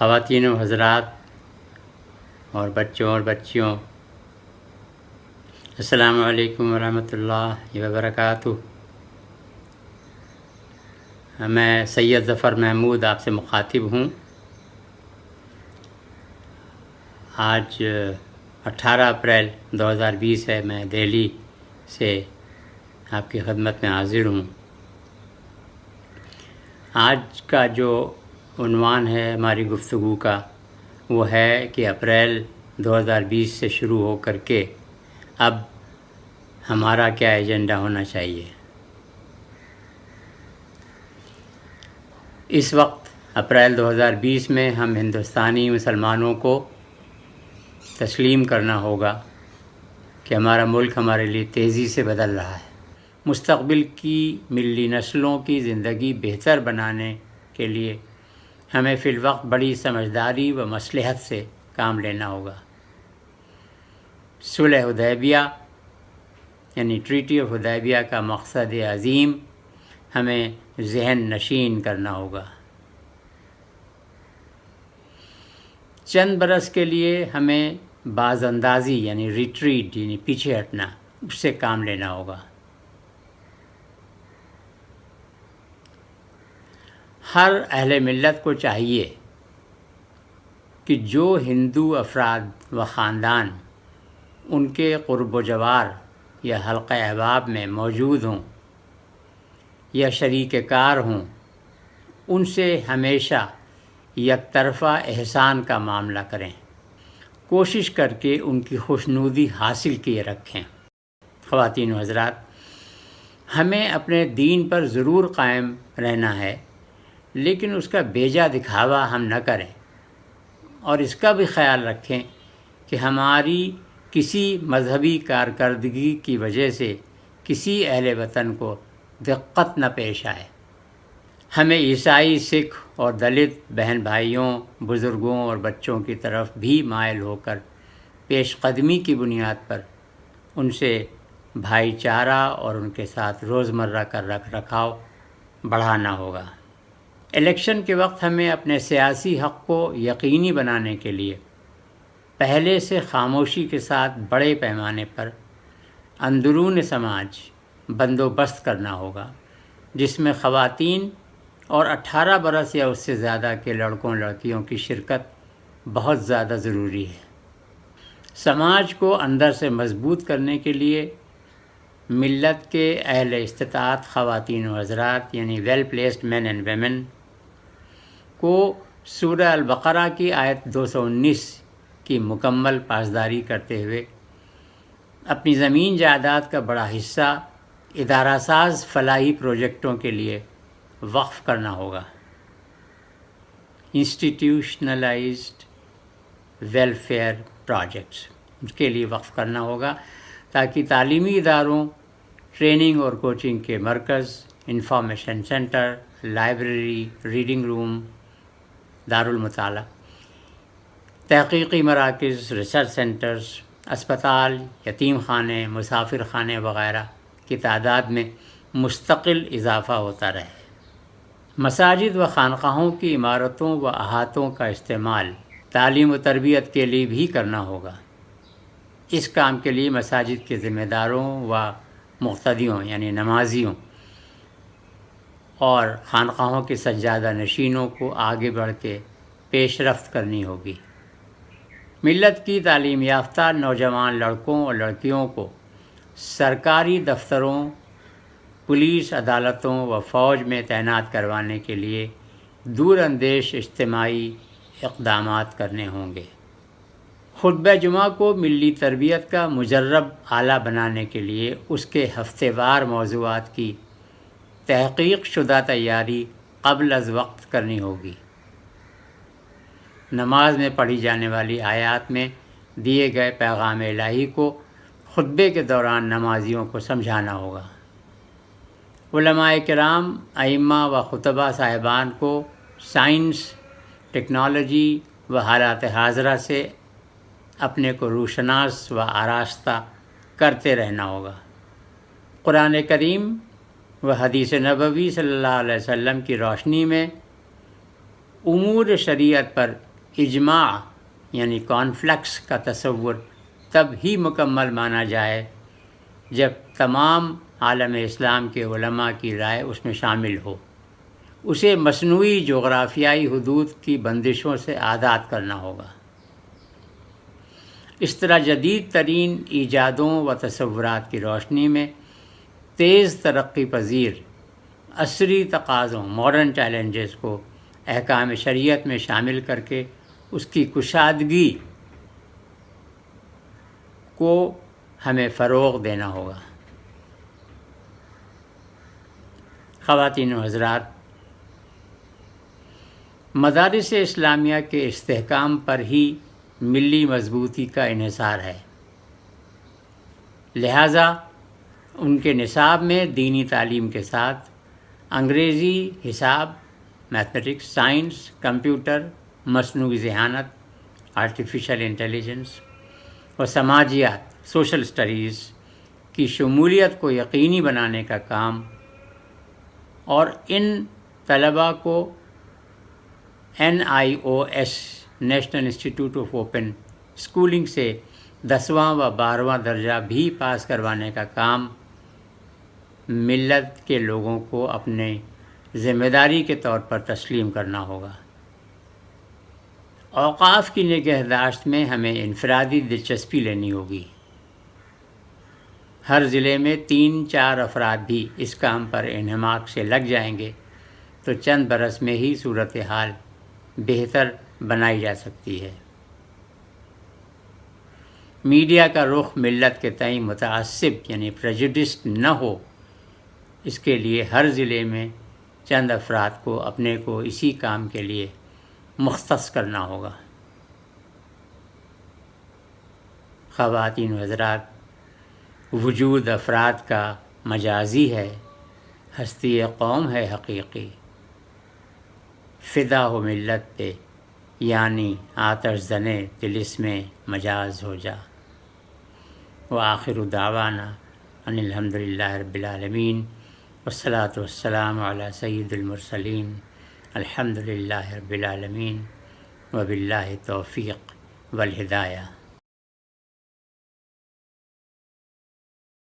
خواتین و حضرات اور بچوں اور بچیوں، السلام علیکم ورحمۃ اللہ وبرکاتہ۔ میں سید ظفر محمود آپ سے مخاطب ہوں۔ آج 18 اپریل 2020 ہے۔ میں دہلی سے آپ کی خدمت میں حاضر ہوں۔ آج کا جو عنوان ہے ہماری گفتگو کا، وہ ہے کہ اپریل 2020 سے شروع ہو کر کے اب ہمارا کیا ایجنڈا ہونا چاہیے۔ اس وقت اپریل 2020 میں ہم ہندوستانی مسلمانوں کو تسلیم کرنا ہوگا کہ ہمارا ملک ہمارے لیے تیزی سے بدل رہا ہے۔ مستقبل کی ملی نسلوں کی زندگی بہتر بنانے کے لیے ہمیں فی الوقت بڑی سمجھداری و مصلحت سے کام لینا ہوگا۔ صلح حدیبیہ یعنی ٹریٹی آف حدیبیہ کا مقصد عظیم ہمیں ذہن نشین کرنا ہوگا۔ چند برس کے لیے ہمیں باز اندازی یعنی ریٹریٹ یعنی پیچھے ہٹنا، اس سے کام لینا ہوگا۔ ہر اہل ملت کو چاہیے کہ جو ہندو افراد و خاندان ان کے قرب و جوار یا حلقہ احباب میں موجود ہوں یا شریک کار ہوں، ان سے ہمیشہ یک طرفہ احسان کا معاملہ کریں، کوشش کر کے ان کی خوشنودی حاصل کیے رکھیں۔ خواتین و حضرات، ہمیں اپنے دین پر ضرور قائم رہنا ہے، لیکن اس کا بیجا دکھاوا ہم نہ کریں، اور اس کا بھی خیال رکھیں کہ ہماری کسی مذہبی کارکردگی کی وجہ سے کسی اہل وطن کو دقت نہ پیش آئے۔ ہمیں عیسائی، سکھ اور دلت بہن بھائیوں، بزرگوں اور بچوں کی طرف بھی مائل ہو کر پیش قدمی کی بنیاد پر ان سے بھائی چارہ اور ان کے ساتھ روزمرہ کا رکھ رکھاؤ بڑھانا ہوگا۔ الیکشن کے وقت ہمیں اپنے سیاسی حق کو یقینی بنانے کے لیے پہلے سے خاموشی کے ساتھ بڑے پیمانے پر اندرون سماج بندوبست کرنا ہوگا، جس میں خواتین اور 18 برس یا اس سے زیادہ کے لڑکوں لڑکیوں کی شرکت بہت زیادہ ضروری ہے۔ سماج کو اندر سے مضبوط کرنے کے لیے ملت کے اہل استطاعت خواتین و حضرات یعنی well placed men and women کو سورہ البقرہ کی آیت 219 کی مکمل پاسداری کرتے ہوئے اپنی زمین جائیداد کا بڑا حصہ ادارہ ساز فلاحی پروجیکٹوں کے لیے وقف کرنا ہوگا۔ انسٹیٹیوشنلائزڈ ویلفیئر پروجیکٹس اس کے لیے وقف کرنا ہوگا، تاکہ تعلیمی اداروں، ٹریننگ اور کوچنگ کے مرکز، انفارمیشن سینٹر، لائبریری، ریڈنگ روم، دارالمطالعہ، تحقیقی مراکز، ریسرچ سینٹرز، اسپتال، یتیم خانے، مسافر خانے وغیرہ کی تعداد میں مستقل اضافہ ہوتا رہے۔ مساجد و خانقاہوں کی عمارتوں و احاطوں کا استعمال تعلیم و تربیت کے لیے بھی کرنا ہوگا۔ اس کام کے لیے مساجد کے ذمہ داروں و مقتدیوں یعنی نمازیوں اور خانقاہوں کے سجادہ نشینوں کو آگے بڑھ کے پیش رفت کرنی ہوگی۔ ملت کی تعلیم یافتہ نوجوان لڑکوں اور لڑکیوں کو سرکاری دفتروں، پولیس، عدالتوں و فوج میں تعینات کروانے کے لیے دور اندیش اجتماعی اقدامات کرنے ہوں گے۔ خطبہ جمعہ کو ملی تربیت کا مجرب آلہ بنانے کے لیے اس کے ہفتے وار موضوعات کی تحقیق شدہ تیاری قبل از وقت کرنی ہوگی۔ نماز میں پڑھی جانے والی آیات میں دیے گئے پیغام الہی کو خطبے کے دوران نمازیوں کو سمجھانا ہوگا۔ علماء کرام، ائمہ و خطبہ صاحبان کو سائنس، ٹیکنالوجی و حالات حاضرہ سے اپنے کو روشناس و آراستہ کرتے رہنا ہوگا۔ قرآن کریم و حدیث نبوی صلی اللہ علیہ وسلم کی روشنی میں امور شریعت پر اجماع یعنی کانفلیکس کا تصور تب ہی مکمل مانا جائے جب تمام عالم اسلام کے علماء کی رائے اس میں شامل ہو۔ اسے مصنوعی جغرافیائی حدود کی بندشوں سے آزاد کرنا ہوگا۔ اس طرح جدید ترین ایجادوں و تصورات کی روشنی میں تیز ترقی پذیر عصری تقاضوں ماڈرن چیلنجز کو احکام شریعت میں شامل کر کے اس کی کشادگی کو ہمیں فروغ دینا ہوگا۔ خواتین و حضرات، مدارس اسلامیہ کے استحکام پر ہی ملی مضبوطی کا انحصار ہے، لہٰذا ان کے نصاب میں دینی تعلیم کے ساتھ انگریزی، حساب، میتھمیٹکس، سائنس، کمپیوٹر، مصنوعی ذہانت، آرٹیفیشل انٹیلیجنس و سماجیات، سوشل اسٹڈیز کی شمولیت کو یقینی بنانے کا کام اور ان طلباء کو NIOS national institute of open schooling سے 10واں و 12واں درجہ بھی پاس کروانے کا کام ملت کے لوگوں کو اپنے ذمہ داری کے طور پر تسلیم کرنا ہوگا۔ اوقاف کی نگہداشت میں ہمیں انفرادی دلچسپی لینی ہوگی۔ ہر ضلع میں 3-4 افراد بھی اس کام پر انہماک سے لگ جائیں گے تو چند برس میں ہی صورتحال بہتر بنائی جا سکتی ہے۔ میڈیا کا رخ ملت کے تئیں متعصب یعنی پریجوڈسڈ نہ ہو، اس کے لیے ہر ضلع میں چند افراد کو اپنے کو اسی کام کے لیے مختص کرنا ہوگا۔ خواتین و حضرات، وجود افراد کا مجازی ہے، ہستی قوم ہے حقیقی، فدا ہو ملت پہ یعنی آتش زنے طلسم مجاز ہو جا۔ وآخر دعوانا ان الحمد للہ رب العالمین والصلاة والسلام علی سید المرسلین الحمد للہ رب العالمین وباللہ توفیق والہدایہ۔